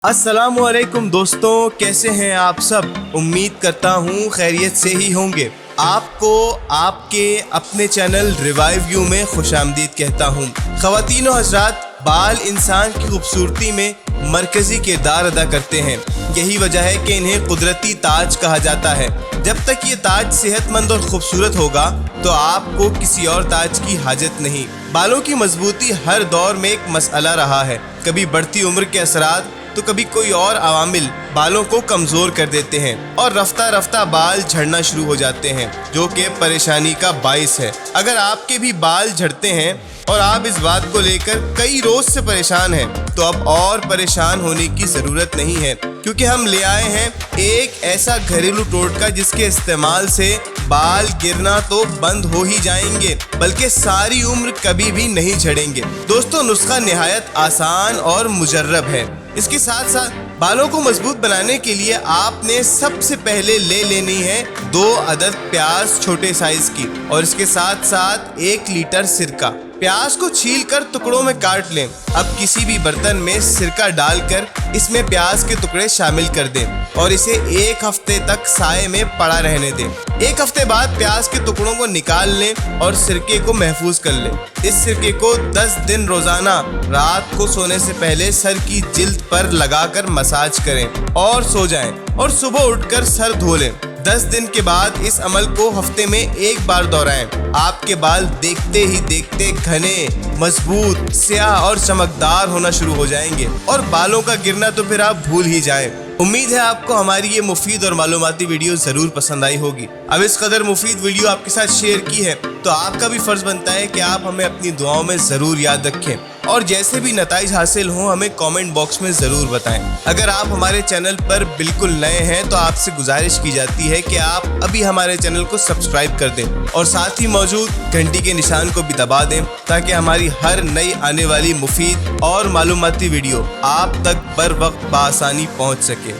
अस्सलामुअलैकुम दोस्तों, कैसे हैं आप सब। उम्मीद करता हूँ खैरियत से ही होंगे। आपको आपके अपने चैनल रिवाइव यू में खुशामदीद कहता हूँ। ख़वातीन और हज़रात, बाल इंसान की खूबसूरती में मरकज़ी किरदार अदा करते हैं। यही वजह है कि इन्हें कुदरती ताज कहा जाता है। जब तक ये ताज सेहतमंद और खूबसूरत होगा तो आपको किसी और ताज की हाजत नहीं। बालों की मजबूती हर दौर में एक मसला रहा है। कभी बढ़ती उम्र के असरात तो कभी कोई और अवामिल बालों को कमज़ोर कर देते हैं और रफ्ता रफ्ता बाल झड़ना शुरू हो जाते हैं, जो कि परेशानी का बाइस है। अगर आपके भी बाल झड़ते हैं और आप इस बात को लेकर कई रोज से परेशान हैं, तो अब और परेशान होने की ज़रूरत नहीं है, क्योंकि हम ले आए हैं एक ऐसा घरेलू टोटका जिसके इस्तेमाल से बाल गिरना तो बंद हो ही जाएंगे, बल्कि सारी उम्र कभी भी नहीं झड़ेंगे। दोस्तों, नुस्खा निहायत आसान और मुजर्रब है। इसके साथ साथ बालों को मजबूत बनाने के लिए आपने सबसे पहले ले लेनी है 2 अदद प्याज छोटे साइज की, और इसके साथ साथ 1 लीटर सिरका। प्याज को छील कर टुकड़ों में काट लें। अब किसी भी बर्तन में सिरका डालकर इसमें प्याज के टुकड़े शामिल कर दें और इसे 1 हफ्ते तक साए में पड़ा रहने दें। 1 हफ्ते बाद प्याज के टुकड़ों को निकाल लें और सिरके को महफूज कर लें। इस सिरके को 10 दिन रोजाना रात को सोने से पहले सर की जिल्द पर लगाकर मसाज करें और सो जाएं, और सुबह उठकर सर धो लें। 10 दिन के बाद इस अमल को हफ्ते में 1 बार दोहराएं। आपके बाल देखते ही देखते घने, मजबूत, स्याह और चमकदार होना शुरू हो जाएंगे, और बालों का गिरना तो फिर आप भूल ही जाएं। उम्मीद है आपको हमारी ये मुफीद और मालूमाती वीडियो ज़रूर पसंद आई होगी। अब इस कदर मुफीद वीडियो आपके साथ शेयर की है तो आपका भी फ़र्ज़ बनता है कि आप हमें अपनी दुआओं में ज़रूर याद रखें, और जैसे भी नताइज हासिल हों हमें कमेंट बॉक्स में ज़रूर बताएं। अगर आप हमारे चैनल पर बिल्कुल नए हैं तो आपसे गुजारिश की जाती है कि आप अभी हमारे चैनल को सब्सक्राइब कर दें और साथ ही मौजूद घंटी के निशान को भी दबा दें, ताकि हमारी हर नई आने वाली मुफीद और मालूमाती वीडियो आप तक बर वक्त बआसानी पहुँच सके।